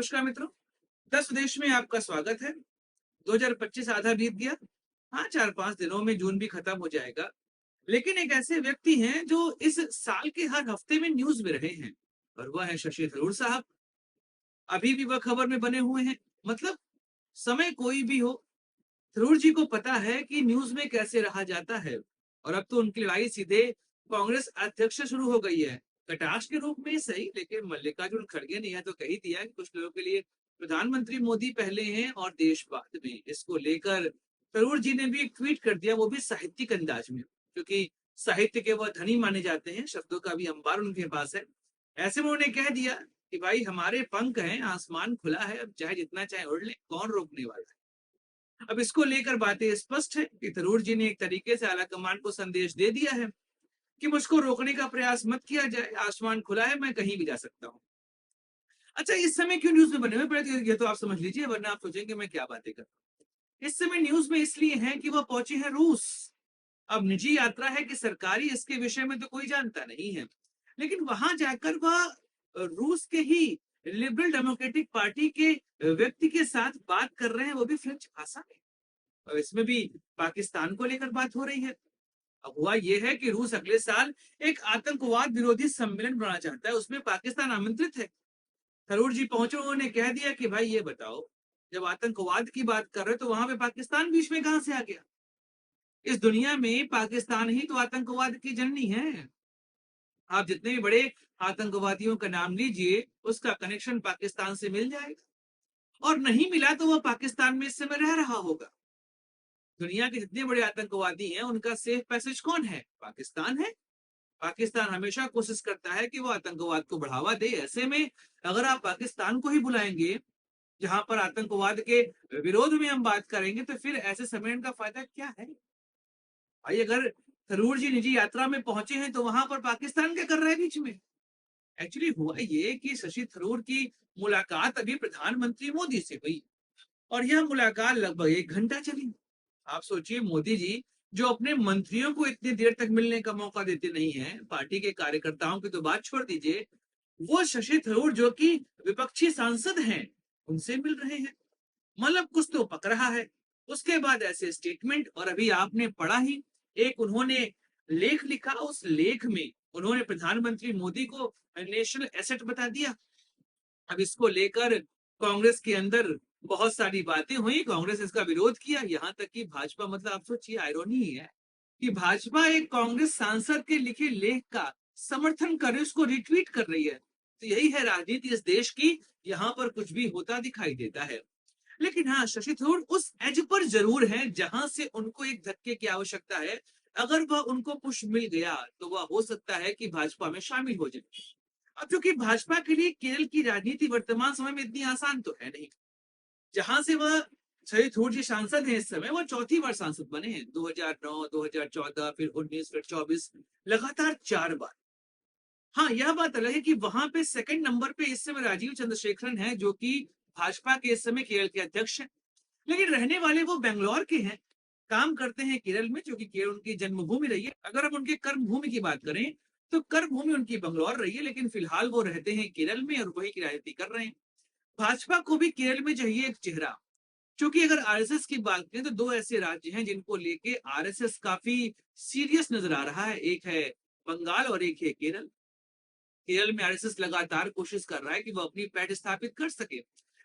नमस्कार मित्रों। 10 स्वदेश में आपका स्वागत है। 2025 आधा बीत गया। हाँ, 4-5 दिनों में जून भी खत्म हो जाएगा। लेकिन एक ऐसे व्यक्ति हैं जो इस साल के हर हफ्ते में न्यूज में रहे हैं, और वह है शशि थरूर साहब। अभी भी वह खबर में बने हुए हैं। मतलब समय कोई भी हो, थरूर जी को पता है कि न्यूज में कैसे रहा जाता है। और अब तो उनकी लड़ाई सीधे कांग्रेस अध्यक्ष से शुरू हो गई है। कटाक्ष के रूप में सही, लेकिन मल्लिकार्जुन खड़गे ने यह तो कही दिया कि कुछ लोगों के लिए प्रधानमंत्री मोदी पहले हैं और देश बाद में। इसको लेकर थरूर जी ने भी एक ट्वीट कर दिया, वो भी साहित्यिक अंदाज में, क्योंकि साहित्य के वह धनी माने जाते हैं, शब्दों का भी अंबार उनके पास है। ऐसे में उन्होंने कह दिया कि भाई हमारे पंख हैं, आसमान खुला है, अब चाहे जितना चाहे उड़ ले, कौन रोकने वाला है। अब इसको लेकर बातें स्पष्ट है कि थरूर जी ने एक तरीके से आलाकमान को संदेश दे दिया है कि मुझको रोकने का प्रयास मत किया जाए, आसमान खुला है, मैं कहीं भी जा सकता हूँ। अच्छा, इस समय क्यों न्यूज में बने हुए, पहले तो ये तो आप समझ लीजिए, वरना आप सोचेंगे मैं क्या बातें कर रहा हूँ। इस समय न्यूज में इसलिए है कि वह पहुंचे हैं रूस। अब निजी यात्रा है कि सरकारी, इसके विषय में तो कोई जानता नहीं है। लेकिन वहां जाकर वह रूस के ही लिबरल डेमोक्रेटिक पार्टी के व्यक्ति के साथ बात कर रहे हैं, वो भी फ्रेंच भाषा में। और इसमें भी पाकिस्तान को लेकर बात हो रही है। अब हुआ यह है कि रूस अगले साल एक आतंकवाद विरोधी सम्मेलन बनाना चाहता है, उसमें पाकिस्तान आमंत्रित है। थरूर जी पहुंचे, उन्होंने कह दिया कि भाई ये बताओ, जब आतंकवाद की बात कर रहे हो तो वहां पे पाकिस्तान बीच में कहां से आ गया। इस दुनिया में पाकिस्तान ही तो आतंकवाद की जननी है। आप जितने भी बड़े आतंकवादियों का नाम लीजिए, उसका कनेक्शन पाकिस्तान से मिल जाएगा। और नहीं मिला तो वह पाकिस्तान में इस समय रह रहा होगा। दुनिया के जितने बड़े आतंकवादी हैं, उनका सेफ पैसेज कौन है? पाकिस्तान है। पाकिस्तान हमेशा कोशिश करता है कि वो आतंकवाद को बढ़ावा दे। ऐसे में अगर आप पाकिस्तान को ही बुलाएंगे, जहां पर आतंकवाद के विरोध में हम बात करेंगे, तो फिर ऐसे सम्मेलन का फायदा क्या है? भाई अगर थरूर जी निजी यात्रा में पहुंचे हैं, तो वहां पर पाकिस्तान क्या कर रहा है बीच में? एक्चुअली हुआ ये कि शशि थरूर की मुलाकात अभी प्रधानमंत्री मोदी से हुई, और यह मुलाकात लगभग 1 घंटा चली। आप सोचिए, मोदी जी जो अपने मंत्रियों को इतनी देर तक मिलने का मौका देते नहीं है, पार्टी के कार्यकर्ताओं की तो बात छोड़ दीजिए, वो शशि थरूर जो कि विपक्षी सांसद हैं, उनसे मिल रहे हैं। मतलब कुछ तो पक रहा है। उसके बाद ऐसे स्टेटमेंट, और अभी आपने पढ़ा ही, एक उन्होंने लेख लिखा, उस लेख में उन्होंने प्रधानमंत्री मोदी को नेशनल एसेट बता दिया। अब इसको लेकर कांग्रेस के अंदर बहुत सारी बातें हुई, कांग्रेस इसका विरोध किया, यहां तक कि भाजपा, मतलब आप सोचिए, आयरनी ही है कि भाजपा एक कांग्रेस सांसद के लिखे लेख का समर्थन कर रही, उसको रिट्वीट कर रही है। तो यही है राजनीति इस देश की, यहाँ पर कुछ भी होता दिखाई देता है। लेकिन हाँ, शशि थरूर उस एज पर जरूर है जहां से उनको एक धक्के की आवश्यकता है। अगर वह उनको पुश मिल गया तो वह हो सकता है कि भाजपा में शामिल हो जाए। अब क्योंकि भाजपा के लिए केरल की राजनीति वर्तमान समय में इतनी आसान तो है नहीं। जहां से वह शरद थरूर जी सांसद हैं, इस समय वह चौथी बार सांसद बने हैं। 2009, 2014, फिर 19, फिर 24, लगातार 4 बार। हाँ, यह बात अलग है कि वहां पे सेकंड नंबर पे इस समय राजीव चंद्रशेखरन है, जो कि भाजपा के इस समय केरल के अध्यक्ष हैं। लेकिन रहने वाले वो बेंगलोर के हैं, काम करते हैं केरल में, जो कि केरल उनकी जन्मभूमि रही है। अगर हम उनके कर्म भूमि की बात करें, तो कर्म भूमि उनकी बंगलौर रही है, लेकिन फिलहाल वो रहते हैं केरल में और वही की राजनीति कर रहे हैं। भाजपा को भी केरल में चाहिए एक चेहरा। क्योंकि अगर आरएसएस की बात करें, तो दो ऐसे राज्य हैं जिनको लेके आरएसएस काफी सीरियस नजर आ रहा है, एक है बंगाल और एक है केरल। केरल में आरएसएस लगातार कोशिश कर रहा है कि वो अपनी पैठ स्थापित कर सके,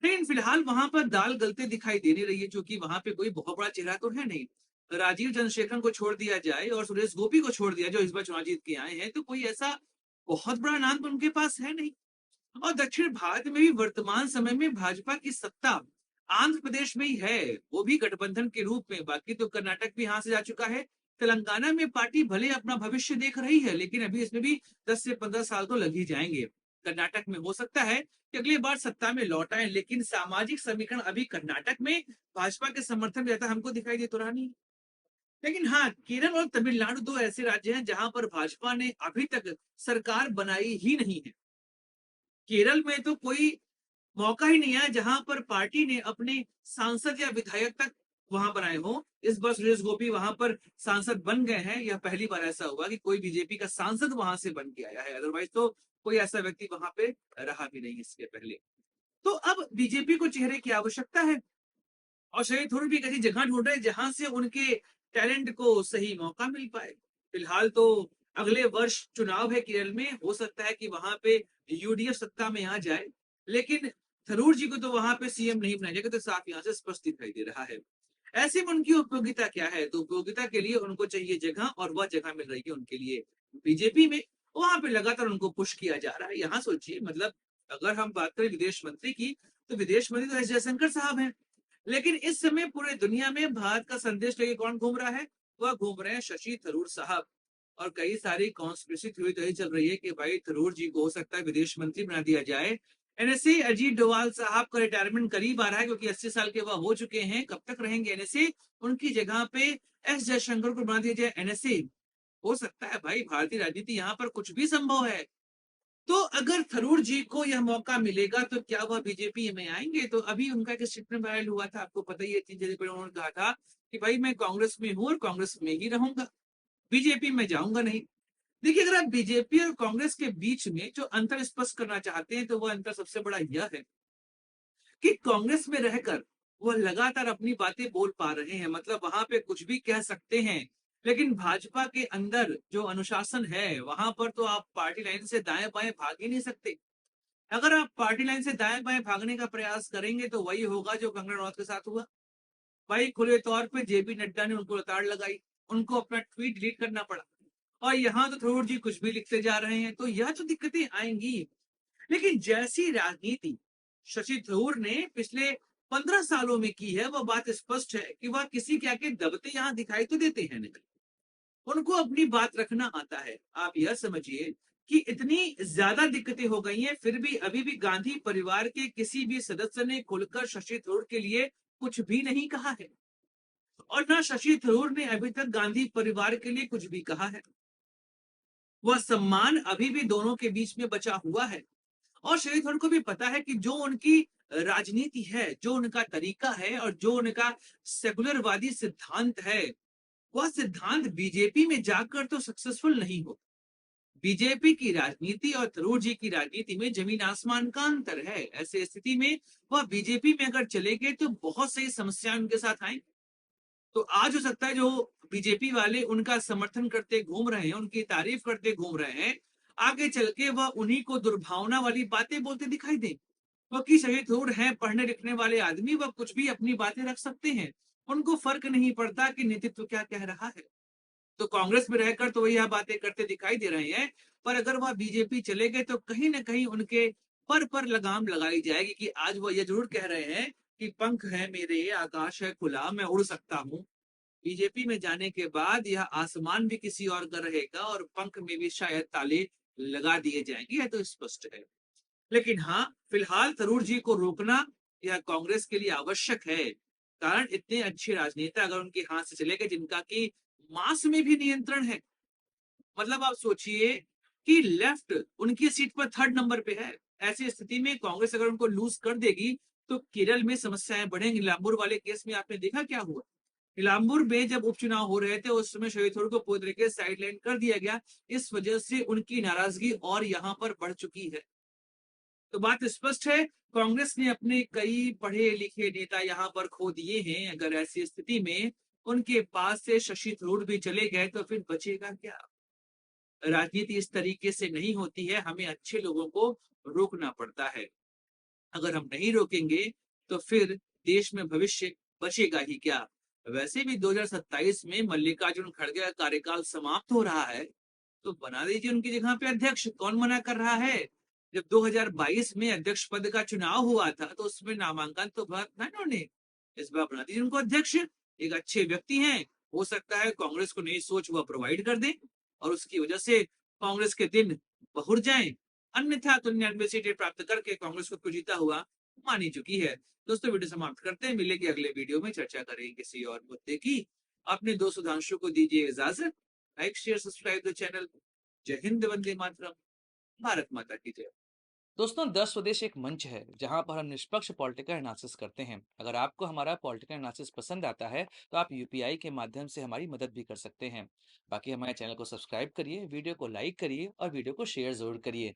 लेकिन फिलहाल वहां पर दाल गलते दिखाई दे नहीं रही है, क्योंकि वहां पे कोई बहुत बड़ा चेहरा तो है नहीं। राजीव चंद्रशेखरन को छोड़ दिया जाए और सुरेश गोपी को छोड़ दिया, जो इस बार चुनाव जीत के आए हैं, तो कोई ऐसा बहुत बड़ा नाम तो उनके पास है नहीं। और दक्षिण भारत में भी वर्तमान समय में भाजपा की सत्ता आंध्र प्रदेश में ही है, वो भी गठबंधन के रूप में। बाकी तो कर्नाटक भी यहां से जा चुका है। तेलंगाना में पार्टी भले अपना भविष्य देख रही है, लेकिन अभी इसमें भी 10 से 15 साल तो लग ही जाएंगे। कर्नाटक में हो सकता है कि अगली बार सत्ता में लौट आए, लेकिन सामाजिक समीकरण अभी कर्नाटक में भाजपा के समर्थन में हमको दिखाई दे तो रहा नहीं। लेकिन हाँ, केरल और तमिलनाडु दो ऐसे राज्य हैं जहां पर भाजपा ने अभी तक सरकार बनाई ही नहीं है। केरल में तो कोई मौका ही नहीं है जहां पर पार्टी ने अपने सांसद या विधायक तक वहां बनाए हो। इस बार सुरेश गोपी वहां पर सांसद बन गए हैं, यह पहली बार ऐसा हुआ कि कोई बीजेपी का सांसद वहां से बन के आया है। अदरवाइज तो कोई ऐसा व्यक्ति वहां पे रहा भी नहीं इसके पहले। तो अब बीजेपी को चेहरे की आवश्यकता है और शहीद थोड़ी भी एक ऐसी जगह ढूंढ रहे हैं जहां से उनके टैलेंट को सही मौका मिल पाए। फिलहाल तो अगले वर्ष चुनाव है केरल में, हो सकता है कि वहां पे यूडीएफ सत्ता में आ जाए, लेकिन थरूर जी को तो वहां पे सीएम नहीं बनाया जाएगा, तो साफ यहां से स्पष्ट दिखाई दे रहा है। ऐसे में उनकी उपयोगिता क्या है? तो उपयोगिता के लिए उनको चाहिए जगह, और वह जगह मिल रही है उनके लिए बीजेपी में। वहां पे लगातार उनको पुश किया जा रहा है। यहाँ सोचिए, मतलब अगर हम बात करें विदेश मंत्री की, तो विदेश मंत्री तो एस जयशंकर साहब हैं, लेकिन इस समय पूरे दुनिया में भारत का संदेश लेके कौन घूम रहा है? वह घूम रहे हैं शशि थरूर साहब। और कई सारी कॉन्स्पिरेसी थ्योरी तो यही चल रही है कि भाई थरूर जी को हो सकता है विदेश मंत्री बना दिया जाए। एनएसए अजीत डोभाल साहब का रिटायरमेंट करीब आ रहा है, क्योंकि 80 साल के वह हो चुके हैं। कब तक रहेंगे एनएसए? उनकी जगह पे एस जयशंकर को बना दिया जाए एनएसए। हो सकता है भाई, भारतीय राजनीति यहाँ पर कुछ भी संभव है। तो अगर थरूर जी को यह मौका मिलेगा तो क्या वह बीजेपी में आएंगे? तो अभी उनका एक स्टेटमेंट वायरल हुआ था, आपको पता ही है, 3 दिन पहले उन्होंने कहा था कि भाई मैं कांग्रेस में हूं और कांग्रेस में ही रहूंगा, बीजेपी में जाऊंगा नहीं। देखिए, अगर आप बीजेपी और कांग्रेस के बीच में जो अंतर स्पष्ट करना चाहते हैं, तो वह अंतर सबसे बड़ा यह है कि कांग्रेस में रहकर वह लगातार अपनी बातें बोल पा रहे हैं, मतलब वहां पे कुछ भी कह सकते हैं। लेकिन भाजपा के अंदर जो अनुशासन है, वहां पर तो आप पार्टी लाइन से दाएं बाएं भाग ही नहीं सकते। अगर आप पार्टी लाइन से दाएं बाएं भागने का प्रयास करेंगे तो वही होगा जो कंगना रनौत के साथ हुआ। भाई खुले तौर पे जेपी नड्डा ने उनको लताड़ लगाई, उनको अपना ट्वीट डिलीट करना पड़ा। और यहाँ तो थरूर जी कुछ भी लिखते जा रहे हैं, तो यह तो दिक्कतें आएंगी। लेकिन जैसी राजनीति शशि थरूर ने पिछले 15 सालों में की है, वह बात स्पष्ट है कि वह किसी के आगे दबते यहाँ दिखाई तो देते हैं नहीं। उनको अपनी बात रखना आता है। आप यह समझिए कि इतनी ज्यादा दिक्कतें हो गई हैं, फिर भी अभी भी गांधी परिवार के किसी भी सदस्य ने खुलकर शशि थरूर के लिए कुछ भी नहीं कहा है, और ना शशि थरूर ने अभी तक गांधी परिवार के लिए कुछ भी कहा है। वह सम्मान अभी भी दोनों के बीच में बचा हुआ है। और शशि थरूर को भी पता है कि जो उनकी राजनीति है, जो उनका तरीका है, और जो उनका सेकुलरवादी सिद्धांत है, वह सिद्धांत बीजेपी में जाकर तो सक्सेसफुल नहीं हो। बीजेपी की राजनीति और थरूर जी की राजनीति में जमीन आसमान का अंतर है। ऐसे स्थिति में वह बीजेपी में अगर चले गए तो बहुत सही समस्याएं उनके साथ आएंगी। तो आज हो सकता है जो बीजेपी वाले उनका समर्थन करते घूम रहे हैं, उनकी तारीफ करते घूम रहे हैं, आगे चल के वह उन्हीं को दुर्भावना वाली बातें बोलते दिखाई दे। क्योंकि शहीद थरूर हैं पढ़ने लिखने वाले आदमी, वह कुछ भी अपनी बातें रख सकते हैं। उनको फर्क नहीं पड़ता कि नेतृत्व क्या कह रहा है। तो कांग्रेस में रहकर तो वही यह बातें करते दिखाई दे रहे हैं, पर अगर वह बीजेपी चले गए तो कहीं ना कहीं उनके पर लगाम लगाई जाएगी कि आज वो ये जरूर कह रहे हैं कि पंख है मेरे, आकाश है खुला, मैं उड़ सकता हूँ। बीजेपी में जाने के बाद यह आसमान भी किसी और का रहेगा और पंख में भी शायद ताले लगा दिए जाएंगे, यह तो स्पष्ट है। लेकिन हाँ, फिलहाल थरूर जी को रोकना यह कांग्रेस के लिए आवश्यक है। कारण इतने अच्छे राजनेता अगर उनके हाथ से चले गए, जिनका कि मास में भी नियंत्रण है, मतलब आप सोचिए कि लेफ्ट उनकी सीट पर 3rd नंबर पे है। ऐसी स्थिति में कांग्रेस अगर उनको लूज कर देगी तो केरल में समस्याएं बढ़ेंगी। नीलांबूर वाले केस में आपने देखा क्या हुआ। नीलांबूर में जब उपचुनाव हो रहे थे, उस समय शहीद थरूर को पूरी तरीके से साइडलाइन कर दिया गया। इस वजह से उनकी नाराजगी और यहाँ पर बढ़ चुकी है। तो बात स्पष्ट है, कांग्रेस ने अपने कई पढ़े लिखे नेता यहाँ पर खो दिए हैं। अगर ऐसी स्थिति में उनके पास से शशि थरूर भी चले गए तो फिर बचेगा क्या? राजनीति इस तरीके से नहीं होती है, हमें अच्छे लोगों को रोकना पड़ता है। अगर हम नहीं रोकेंगे तो फिर देश में भविष्य बचेगा ही क्या? वैसे भी 2027 में मल्लिकार्जुन खड़गे का कार्यकाल समाप्त हो रहा है, तो बना दीजिए उनकी जगह पे अध्यक्ष। कौन मना कर रहा है? जब 2022 में अध्यक्ष पद का चुनाव हुआ था तो उसमें नामांकन तो भरा था इन्होंने। इस बार बना दीजिए उनको अध्यक्ष। एक अच्छे व्यक्ति हैं, हो सकता है कांग्रेस को नई सोच वह प्रोवाइड कर दे और उसकी वजह से कांग्रेस के दिन बहुर जाएं। अन्यथा तो 99 सीटें प्राप्त करके कांग्रेस खुद को जीता हुआ मानी चुकी है। दोस्तों, वीडियो समाप्त करते हैं, मिलेंगे अगले वीडियो में, चर्चा करेंगे किसी और मुद्दे की। अपने दोस्त सुधांशु को दीजिए इजाजत। Like share subscribe the channel. जय हिंद, वंदे मातरम, भारत माता की जय। दोस्तों, दस स्वदेश एक मंच है जहां पर हम निष्पक्ष पॉलिटिकल एनालिसिस करते हैं। अगर आपको हमारा पॉलिटिकल एनालिसिस पसंद आता है तो आप यूपीआई के माध्यम से हमारी मदद भी कर सकते हैं। बाकी हमारे चैनल को सब्सक्राइब करिए, वीडियो को लाइक करिए और वीडियो को शेयर जरूर करिए।